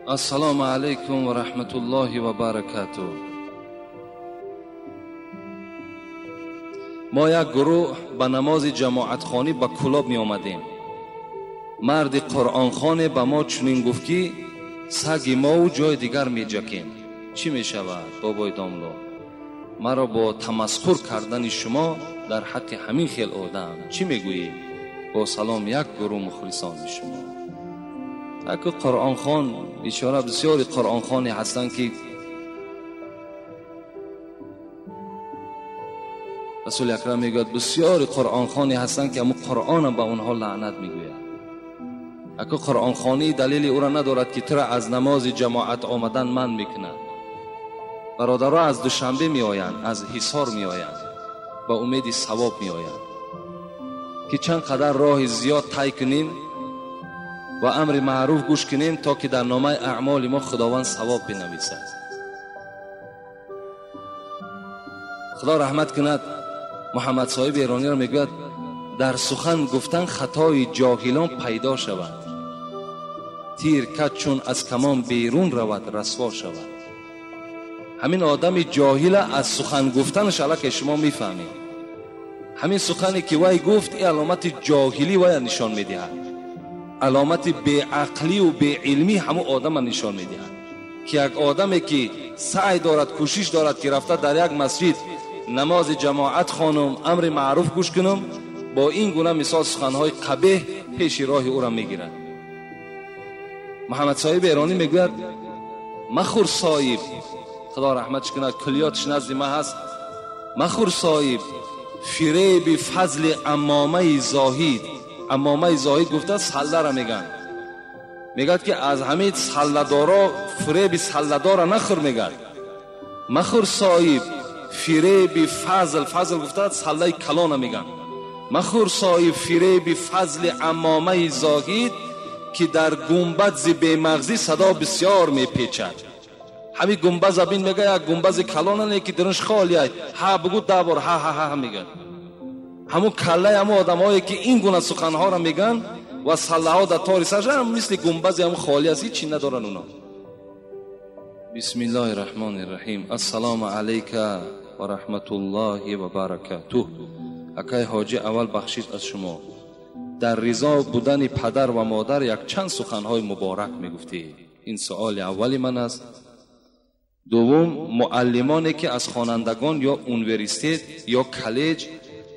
السلام علیکم و رحمت الله و برکاته. ما یک گروه به نماز جماعت خانی به کلاب می آمدیم. مرد قرآن خانه به ما چنین گفت که سگ ما و جای دیگر می جکیم. چی می شود بابای داملو؟ مرا با تمسخر کردن شما در حق همین خیل آدم چی میگویی؟ با سلام یک گروه مخلصان شما. اگه قرآن خوان بیچاره بسیاری قرآن خوانی هستن که رسول اکرم میگوید بسیاری قرآن خوانی هستن که اما قرآن با اونها لعنت میگوید. اگه قرآن خوانی دلیل او را ندارد که ترا از نماز جماعت آمدن من میکنه. برادرها از دوشنبه می آیند، از حصار می آیند، با امید ثواب می آیند که چند قدر راه زیاد طی کنیم و امر معروف گوش کنیم تا که در نامه اعمال ما خداوند ثواب بنویسد. خدا رحمت کند. محمد صاحب ایرانی را میگوید در سخن گفتن خطای جاهلان پیدا شود، تیر کج چون از کمان بیرون رود رسوا شود. همین آدم جاهل از سخن گفتنش الک شما میفهمید. همین سخنی که وای گفت این علامت جاهلی وای نشان میدهد، علامت بیعقلی و بیعلمی همون آدم نشان میدهد که یک آدمی که سعی دارد کوشش دارد که رفته در یک مسجد نماز جماعت خوانم، امر معروف گوش کنم، با این گونه مثال سخنهای قبیح پیش راه او را میگیرد. محمد صاحب ایرانی میگوید مخور صاحب، خدا رحمتش کند، کلیاتش نزد ما هست، مخور صاحب فریب فضل امامه زاهد. امامه زاهد گفته سله را میگن، میگد که از همه سله دارا فریب سله دارا نخور. میگد مخور صاحب فریب فضل، فضل گفته سله کلان میگن، مخور صاحب فریب فضل امامه زاهد که در گنبد ز بیمغزی صدا بسیار میپیچد. همین گنبز ابین میگه یک گنبز کلانه که درش خالیه، ها بگو ده بار ها ها ها میگن. همون کله همون آدمایی که این گونه سخنها را میگن و سله ها در تاری سرش هم مثل گنبز همون خالی است، هیچی ندارن اونا. بسم الله الرحمن الرحیم. السلام علیک و رحمت الله و برکاته. اکای حاجی اول بخشید از شما در رضا بودن پدر و مادر یک چند سخنهای مبارک میگفتی. این سوال اولی من است. دوم، معلمانی که از خوانندگان یا اونیورسیته یا کالج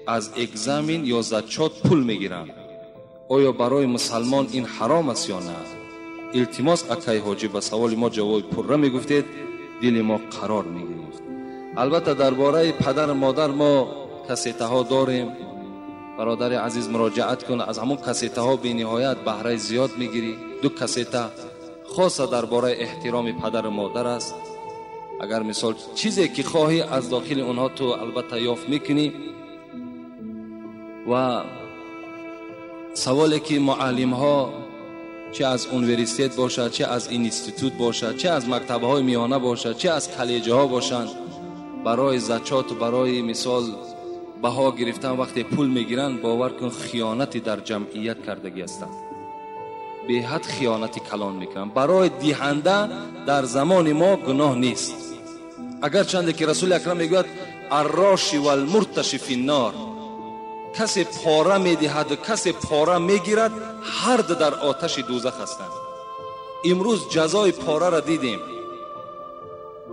از اگزمین یا زچات پول میگیرن، آیا برای مسلمان این حرام است یا نه؟ التماس اکای حاجی به سوال ما جواب پره میگفتید، دل ما قرار میگرفت. البته درباره پدر و مادر ما کسیته ها داریم. برادر عزیز مراجعت کن، از همون کسیته ها بی نهایت بهره زیاد میگیری. دو کسیته خاصه درباره احترام پدر و مادر است. اگر مثال چیزی که خواهی از داخل اونها تو البته یافت میکنی. و سوالی که معلم ها چه از اونیورسیته باشد، چه از اینستیتوت باشد، چه از مکتب های میانه باشد، چه از کالج ها باشند، برای زکات و برای مثال بها گرفتن وقتی پول میگیرن، باور کن خیانتی در جمعیت کردگی هستند. به حد خیانتی کلان میکنن. برای دهنده در زمان ما گناه نیست، اگر چنده که رسول اکرم میگوید الراشی و المرتشی فی النار، کسی پاره میدهد و کسی پاره میگیرد، هر دو در آتش دوزخ هستند. امروز جزای پاره را دیدیم.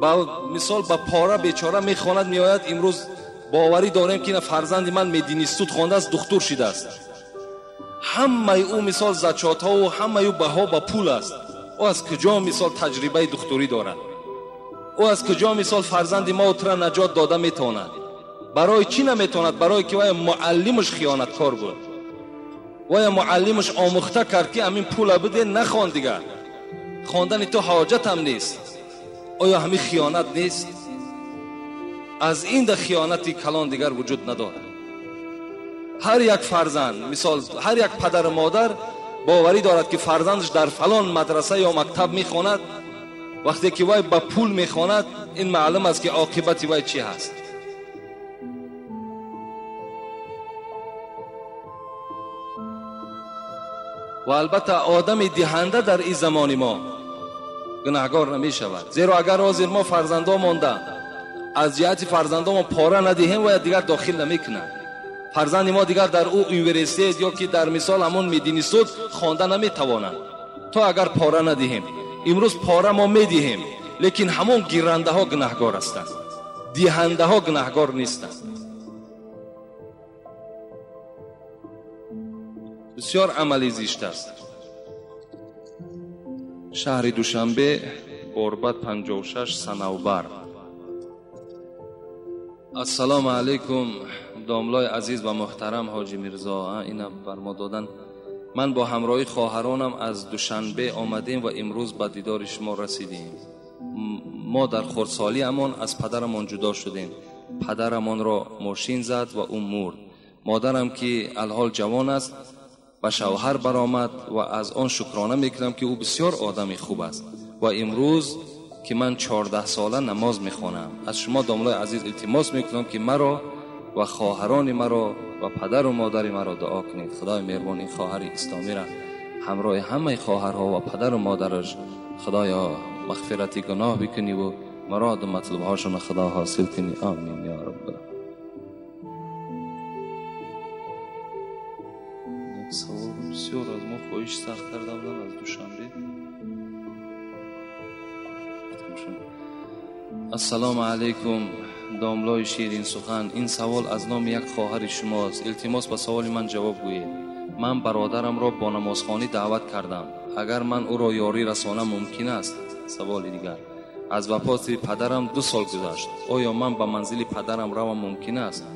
با مثال با پاره بیچاره میخواند میآید. امروز باوری داریم که فرزند من مدینیستوت خوانده است، دکتر شده است. همه او مثال زکات ها و همه او بها با پول است. او از کجا مثال تجربه دکتری دارد؟ او از کجا مثال فرزند ما تر نجات داده میتواند؟ برای چی نمیتواند؟ برای که وای معلمش خیانتکار بود، وای معلمش آموخته کرد که همین پول بده نخوان دیگه، خواندن تو حاجت هم نیست. آیا همین خیانت نیست؟ از این ده خیانتی کلان دیگر وجود ندارد. هر یک فرزند مثال هر یک پدر و مادر باوری دارد که فرزندش در فلان مدرسه یا مکتب میخواند، وقتی که وای با پول میخواند این معلوم است که عاقبت وای چی هست. و البته آدم دهنده در این زمان ما گناهگار نمی شود، زیرا اگر حاضر ما فرزندا مانده از جهت فرزندا ما پاره ندهیم و دیگر داخل نمیکنند. فرزند ما دیگر در او یونیورسیته یا که در مثال همون مدینیستوت خوانده نمیتواند تا اگر پاره ندهیم. امروز پاره ما میدهیم، لیکن همون گیرنده ها گناهگار هستند. دیهنده ها گناهگار نیستند. بسیار عملی زیشته است. شهر دوشنبه، گربت 56 صنوبر. السلام علیکم داملای عزیز و محترم حاجی میرزا، اینا بر ما دادن. من با همراهی خواهرانم از دوشنبه آمدیم و امروز به دیدار شما رسیدیم. ما در خردسالی امان از پدرمان جدا شدیم. پدرمان را ماشین زد و او مرد. مادرم که الحال جوان است و شوهر برآمد و از آن شکرانه میکنم که او بسیار آدمی خوب است و امروز که من 14 ساله نماز میخوانم. از شما داملای عزیز التماس میکنم که مرا و خواهران مرا و پدر و مادر مرا دعا کنید. خدای مهربان این خواهر اسلامی را همراه همه خواهرها و پدر و مادرش خدایا مغفرت گناه بکنی و مراد و مطلب هاشون خدا حاصل کنی. آمین یا رب. یک سوال بسیار از ما خواهش سخت کرده بودن از دوشنبه. السلام علیکم داملای شیرین سخن. این سوال از نام یک خواهر شماست. التماس به سوال من جواب گویید. من برادرم را با نمازخوانی دعوت کردم. اگر من او را یاری رسانم ممکن است؟ سوال دیگر. از وفات پدرم 2 سال گذشت. آیا من به منزل پدرم روم ممکن است؟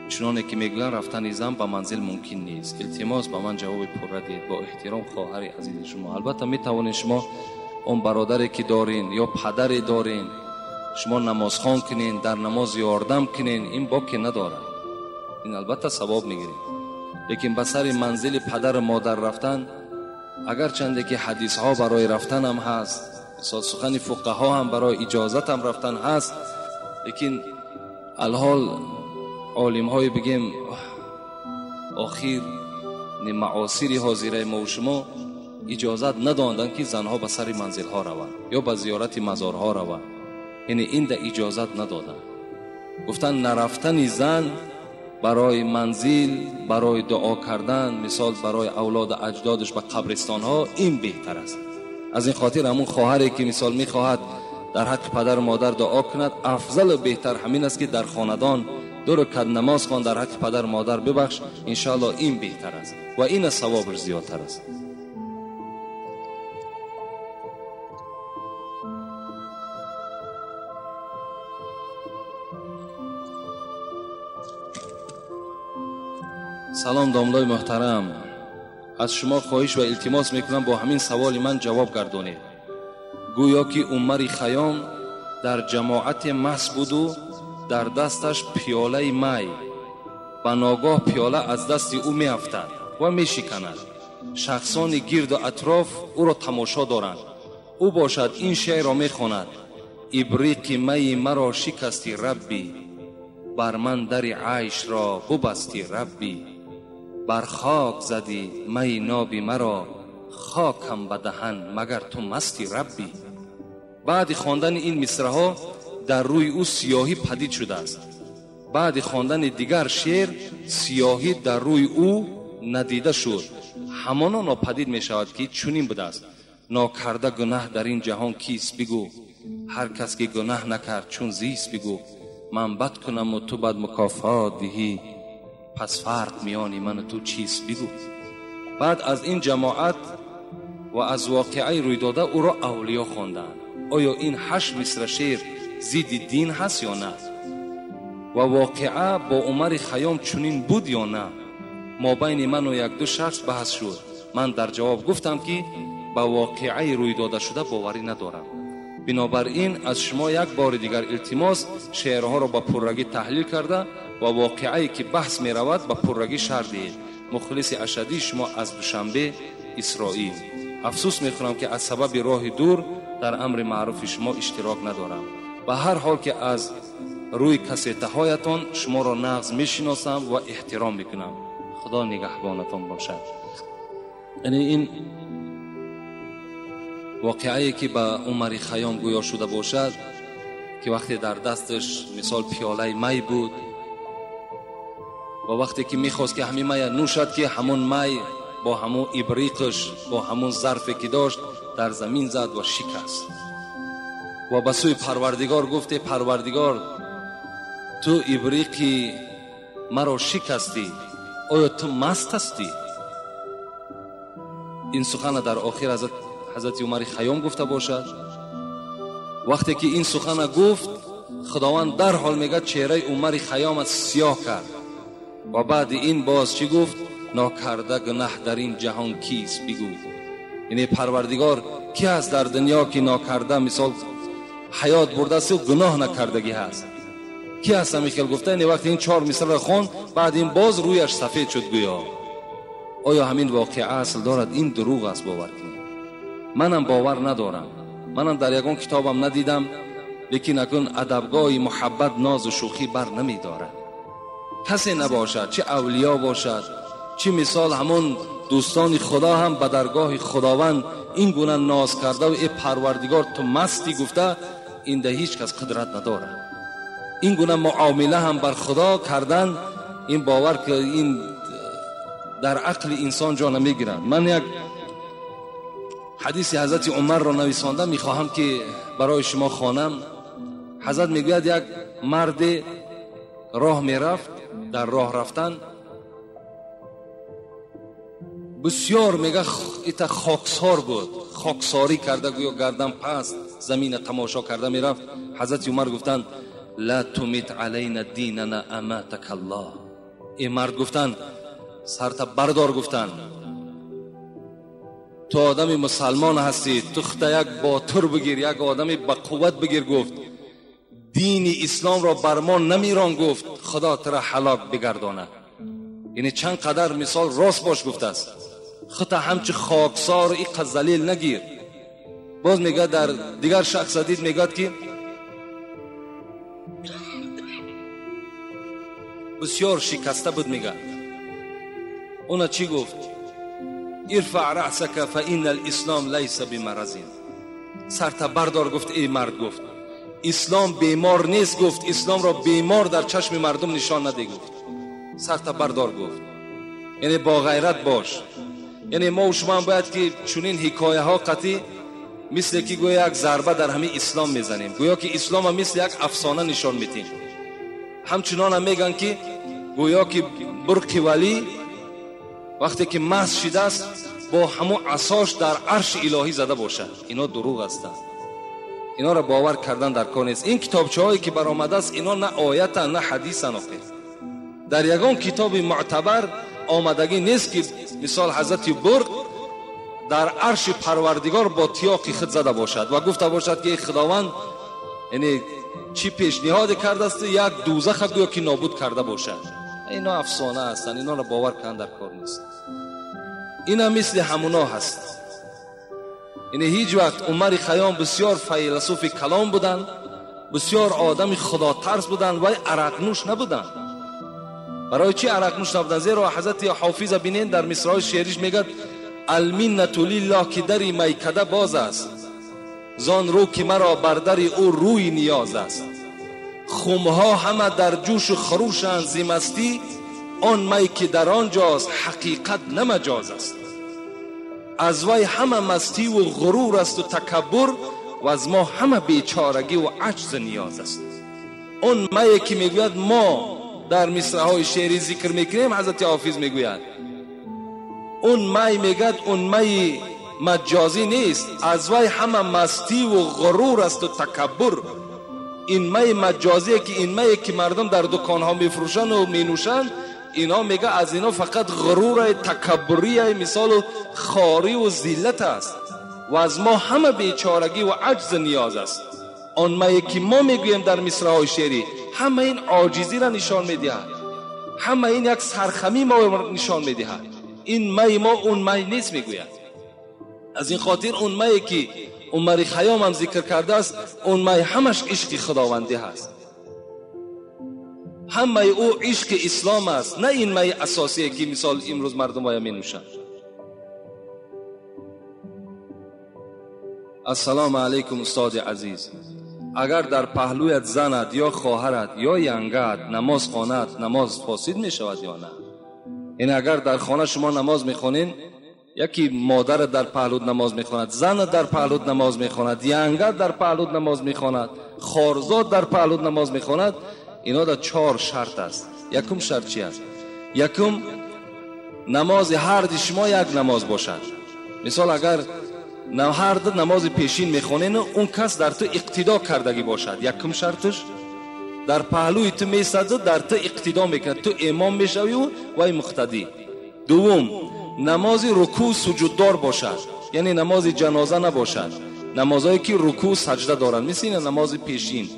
چنانه که میگویند رفتن زن به منزل ممکن نیست. التماس به من جواب پر دهید. با احترام خواهر عزیز شما. البته می توانید شما اون برادری که دارین یا پدری دارین شما نمازخوان کنین، در نماز یاردم کنین، این باکی نداره. این البته ثواب میگیرید. لیکن به سر منزل پدر مادر رفتن، اگر چنده که حدیث ها برای رفتن هم هست، سخن فقها هم برای اجازت هم رفتن هست، لیکن الحال عالم های بگیم آخر معاصری حاضره ما و شما اجازت ندادن که زنها به سر منزل ها روند یا به زیارت مزار ها روند. یعنی این ده اجازت ندادن. گفتن نرفتن زن برای منزل، برای دعا کردن، مثال برای اولاد اجدادش به قبرستان ها، این بهتر است. از این خاطر همون خواهری که مثال میخواهد در حق پدر و مادر دعا کند، افضل و بهتر همین است که در خاندان 2 رکعت نماز خوان در حق پدر و مادر ببخش. انشاءالله این بهتر است و این ثوابش زیادتر است. سلام داملای محترم، از شما خواهش و التماس میکنم با همین سوال من جواب گردانید. گویا که عمر خیام در جماعت مس بود و در دستش پیاله می، و ناگاه پیاله از دست او می افتد و می شکند. شخصان گرد و اطراف او را تماشا دارند. او باشد این شعر را می خواند: ابریق می مرا شکستی ربی، بر من در عیش را ببستی ربی، بر خاک زدی می نابی مرا، خاکم به دهن مگر تو مستی ربی. بعد خواندن این مصرع‌ها در روی او سیاهی پدید شده است. بعد خواندن دیگر شعر سیاهی در روی او ندیده شد. همانا ناپدید می شود که چنین بوده است: ناکرده گناه در این جهان کیست بگو، هر کس که گناه نکرد چون زیست بگو، من بد کنم و تو بد مکافات دهی، پس فرق میانی من و تو چیست بگو. بعد از این جماعت و از واقعه روی داده او را اولیا خواندند. آیا این 8 مصرع شعر ضد دین هست یا نه؟ و واقعه با عمر خیام چنین بود یا نه؟ ما بین من و 1-2 شخص بحث شد. من در جواب گفتم که با واقعه روی داده شده باوری ندارم. بنابراین از شما یک بار دیگر التماس شعرها را با پررگی تحلیل کرده و واقعی که بحث می رود با پررگی شرح دهید. مخلص اشدی شما از دوشنبه اسرائیل. افسوس می خورم که از سبب راه دور در امر معروف شما اشتراک ندارم. به هر حال که از روی کسیته هایتان شما را نغز می شناسم و احترام می کنم. خدا نگهبانتان باشد. یعنی این واقعی که به عمر خیام گویا شده باشد که وقتی در دستش مثال پیاله می بود و وقتی که میخواست که همین می نوشد که همون می با همون ابریقش با همون ظرفی که داشت در زمین زد و شکست. و به سوی پروردگار گفته پروردگار تو ابریقی مرا شکستی، آیا تو مست هستی؟ این سخن در آخر حضرت عمر خیام گفته باشد. وقتی که این سخن گفت خداوند در حال میگه چهره عمر خیام سیاه کرد و بعد این باز چی گفت؟ ناکرده گناه در این جهان کیست بگو. یعنی پروردگار کی هست در دنیا که ناکرده مثال حیات برده است و گناه نکردگی هست؟ کی هست میخواد گفته؟ این وقت این 4 مثال را خوان بعد این باز رویش سفید شد گویا. آیا همین واقعه اصل دارد؟ این دروغ است. باور کنید. منم باور ندارم. منم در یگان کتابم ندیدم، لیکن اکنون ادبگاه محبت ناز و شوخی بر نمیدارد. کسی نباشد، چه اولیاء باشد چه مثال همون دوستان خدا هم به درگاه خداوند این گونه ناز کرده و ای پروردگار تو مستی گفته، این ده هیچ کس قدرت نداره. این گونه معامله هم بر خدا کردن، این باور که این در عقل انسان جا نمیگیرند. من یک حدیث حضرت عمر را نویسانده میخواهم که برای شما خوانم. حضرت میگوید یک مرد راه میرفت، در راه رفتن بسیار میگه ایتا خاکسار بود، خاکساری کرده گویا گردن پست زمین تماشا کرده میرفت. حضرت عمر گفتند لا تمیت علینا دیننا اماتک الله. این مرد گفتند سرت بردار، گفتند تو آدم مسلمان هستی، تو خطا یک باتر بگیر، یک آدم با قوت بگیر. گفت دین اسلام را بر ما نمیران، گفت خدا ترا هلاک بگردانه. یعنی چند قدر مثال راست باش گفته است. خطا همچه خاکسار این ذلیل نگیر. باز میگه در دیگر شخص دید میگه که بسیار شکسته بود. میگه اونا چی گفت؟ ارفع رأسک فإن الاسلام لیس بمرض. سرت بردار، گفت ای مرد، گفت اسلام بیمار نیست، گفت اسلام را بیمار در چشم مردم نشان نده، گفت سرت بردار. گفت یعنی با غیرت باش. یعنی ما و شما هم باید که چونین حکایه ها قطعی مثل که گویا یک ضربه در همه اسلام میزنیم، گویا که اسلام هم مثل یک افسانه نشان میدیم. همچنان هم میگن که گویا که برق ولی وقتی که مست شده است با همون عصاش در عرش الهی زده باشد. اینا دروغ هستند. اینا را باور کردن در کار نیست. این کتابچه هایی که برآمده است اینا نه آیت نه حدیث نه در یگان کتاب معتبر آمدگی نیست که مثال حضرت برق در عرش پروردگار با تیاقی خود زده باشد و گفته باشد که خداوند یعنی چی پیشنهاد کرده است، یک دوزخ گویا که نابود کرده باشد. اینا افسانه هستند. اینا را باور کردن در کار نیست. اینا مثل همونا هست. یعنی هیچ وقت عمر خیام بسیار فیلسوف کلام بودن، بسیار آدم خدا ترس بودن و عرق نوش نبودن. برای چی عرق نوش نبودن؟ زیرا حضرت حافظ بینین در مصرع شعریش میگه المنت لله که دری میکده باز است، زان رو که مرا بر در او روی نیاز است. خمها همه در جوش و خروشند ز مستی، آن می که در آنجاست حقیقت نه مجاز است. از وی همه مستی و غرور است و تکبر، و از ما همه بیچارگی و عجز نیاز است. اون می که میگوید ما در مصرع‌های شعری ذکر میکنیم، حضرت حافظ میگوید اون می میگد اون می مجازی نیست، از وی همه مستی و غرور است و تکبر. این می مجازیه که این می که مردم در دکانها میفروشن و مینوشن، اینا میگه از اینا فقط غرور تکبری مثال و خاری و ذلت است و از ما همه بیچارگی و عجز نیاز است. آن می که ما میگویم در مصرع‌های شعری همه این عاجزی را نشان میدهد، همه این یک سرخمی ما نشان میدهد. این می ما اون می نیست میگوید. از این خاطر اون می که عمر خیام هم ذکر کرده است، اون می همش عشق خداوندی هست، همه او عشق اسلام است، نه این می اساسی که مثال امروز مردم باید می نوشن. السلام علیکم استاد عزیز. اگر در پهلویت زنت یا خواهرت یا ینگت نماز خواند، نماز فاسد می شود یا نه؟ این اگر در خانه شما نماز می خونین، یکی مادر در پهلوت نماز میخواند، زن در پهلوت نماز میخواند، ینگر در پهلوت نماز میخواند، خارزاد در پهلوت نماز میخواند، اینا در 4 شرط است. یکم شرط چی است؟ یکم نماز هر دی شما یک نماز باشد. مثال اگر هر دو نماز پیشین میخونین، اون کس در تو اقتدا کردگی باشد. یکم شرطش در پهلوی تو میسد، در تو اقتدا میکنه، تو امام میشوی و وای مقتدی. دوم نماز رکوع سجود دار باشد، یعنی نماز جنازه نباشد، نمازهایی که رکوع سجده دارند، مثل نماز پیشین.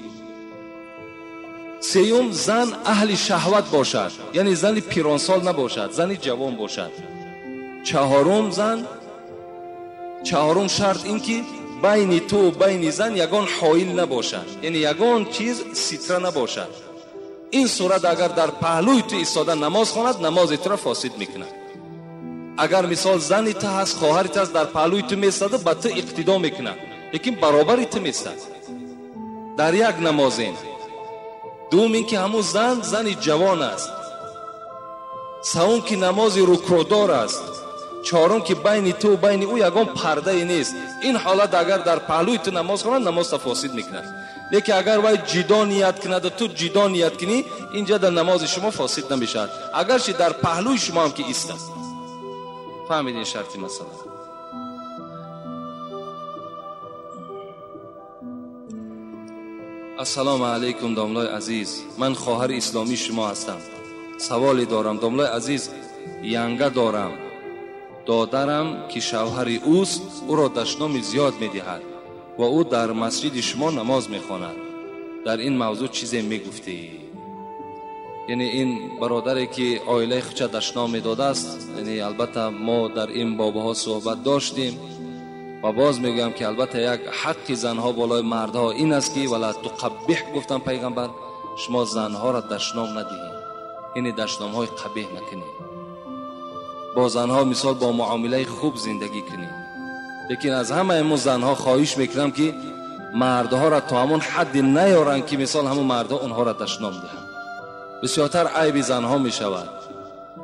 سیوم زن اهل شهوت باشد، یعنی زن پیرانسال نباشد، زن جوان باشد. چهارم شرط این که بین تو و بین زن یگان حائل نباشد، یعنی یگان چیز ستره نباشد. این صورت اگر در پهلوی تو ایستاده نماز خواند، نماز تو را فاسد میکند. اگر مثال زنی تو هست، خواهری تو هست، در پهلوی تو میستاده، به تو اقتدا میکند، لیکن برابری تو میستاد در یک نمازین. دوم این که همون زن جوان است. سوم که نماز رکوعدار است. چهارم که بین تو و بین او یگان پرده نیست. این حالت اگر در پهلوی تو نماز خواند، نماز فاسد میکند. لیکن اگر وای جدا نیت کند، تو جدا نیت کنی، اینجا در نماز شما فاسد نمیشد، اگرچه در پهلوی شما هم که ایستاد. فهمیدین شرطی مثلا؟ السلام علیکم داملای عزیز، من خواهر اسلامی شما هستم. سوالی دارم داملای عزیز. ینگه دارم، دادرم که شوهر اوست او را دشنام زیاد میدهد و او در مسجد شما نماز میخواند. در این موضوع چیزی میگفتی؟ یعنی این برادری که عائله خودش دشنام میداده است، یعنی البته ما در این بابها صحبت داشتیم و باز میگم که البته یک حق زنها بالای مردها این است که ولا تقبح، گفتم پیغمبر، شما زنها را دشنام ندهید، یعنی دشنام های قبیح نکنید. با زنها مثال با معامله خوب زندگی کنید. لیکن از همه امون زنها خواهش میکنم که مردها را تا همون حد نیارن که مثال همون مردها اونها را دشنام دهند. بسیارتر عیب زنها میشود،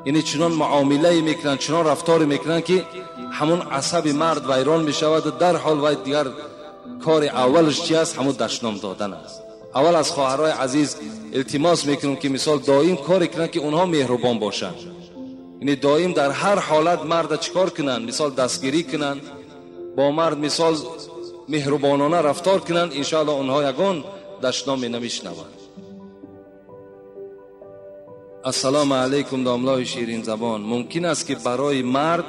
یعنی چنان معامله میکنن، چنان رفتار میکنن که همون عصب مرد ویران میشود و در حال وای دیگر کار اولش چی است؟ همون دشنام دادن است. اول از خواهرای عزیز التماس میکنم که مثال دائم کار کنن که اونها مهربان باشن، یعنی دائم در هر حالت مرد چیکار کنن؟ مثال دستگیری کنن، با مرد مثال مهربانانه رفتار کنن، انشاءالله اونها یگان دشنام نمیشنوند. السلام علیکم داملای شیرین زبان، ممکن است که برای مرد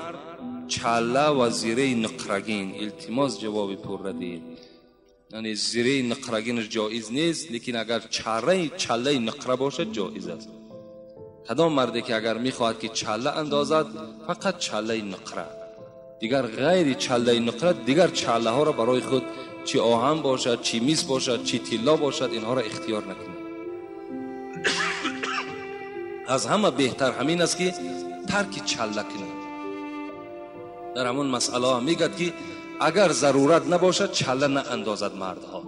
چله و زیره نقرگین، التماس جواب پر ردید. یعنی زیره نقرگینش جایز نیست، لیکن اگر چله نقره باشد جایز است. کدام مردی که اگر میخواهد که چله اندازد، فقط چله نقره، دیگر غیر چله نقره، دیگر چله ها را برای خود چی آهن باشد، چی میز باشد، چی طلا باشد، اینها را اختیار نکنید. از همه بهتر همین است که ترک چله کنید. در همون مسئله ها میگد که اگر ضرورت نباشد چله نه اندازد مردها.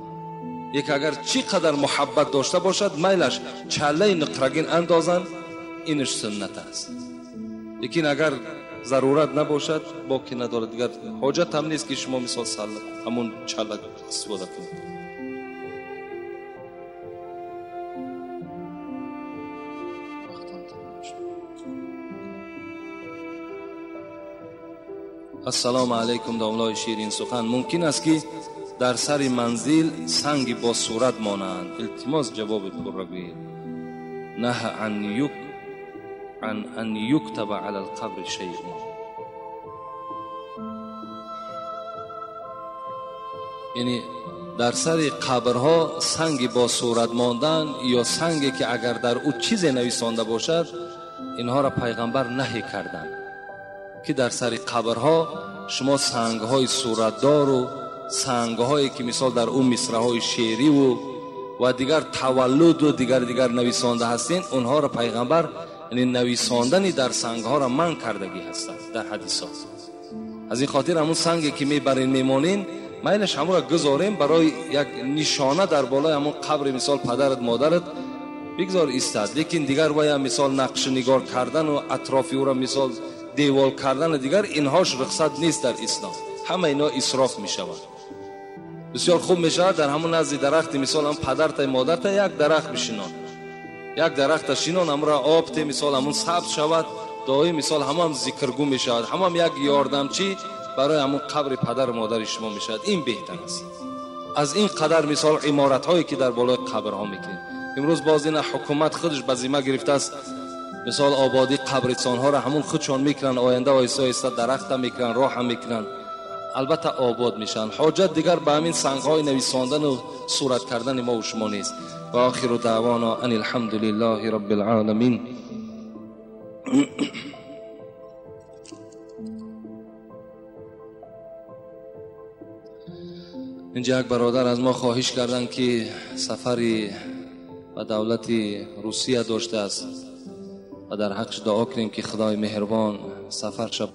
یک اگر چی قدر محبت داشته باشد میلش چله نقرگین اندازن، اینش سنت است. لیکن اگر ضرورت نباشد باقی نداره، دیگر حاجت هم نیست که شما مثال همون چله استفاده کنید. السلام علیکم داملای شیرین سخن، ممکن است که در سر منزل سنگ با صورت مانند؟ التماس جواب پر را بگید. نه عن ان یکتب علی القبر شیء. یعنی در سر قبرها سنگ با صورت ماندن یا سنگی که اگر در او چیزی نویسانده باشد، اینها را پیغمبر نهی کردند که در سر قبرها شما سنگ‌های صورتدار و سنگ‌هایی که مثال در اون مصرع‌های شعری و دیگر تولد و دیگر نویسانده هستین، اونها را پیغمبر یعنی نویساندن در سنگ‌ها را منع کردگی هستند در حدیثات. از این خاطر همون سنگی که میبرین میمانین میلش همون را گذاریم برای یک نشانه در بالای همون قبر مثال پدرت مادرت بگذار ایستاد. لیکن دیگر باید مثال نقش نگار کردن و اطراف او را مثال دیوال کردن دیگر، اینهاش رخصت نیست در اسلام. همه اینا اسراف می شود. بسیار خوب می شود در همون نزد درخت، مثال هم پدرت مادرت یک درخت بشینان، یک درخت شینان، امرا آب ته مثال همون سبز شود، دایی مثال هم ذکرگو می شود، هم یک یاردمچی برای همون قبر پدر مادر شما می شود. این بهتر است از این قدر مثال عمارت هایی که در بالای قبر ها میکنید. امروز باز این حکومت خودش به ذمه گرفته است مثال آبادی قبرستان ها را همون خودشان میکنن، آینده آیسته آیسته درخت هم میکنن، راه هم میکنن، البته آباد میشن. حاجت دیگر به همین سنگ های نویساندن و صورت کردن ما و شما نیست. و آخر دعوانا ان الحمد لله رب العالمین. اینجا یک برادر از ما خواهش کردن که سفری به دولت روسیه داشته است و در حقش دعا کنیم که خدای مهربان سفر شد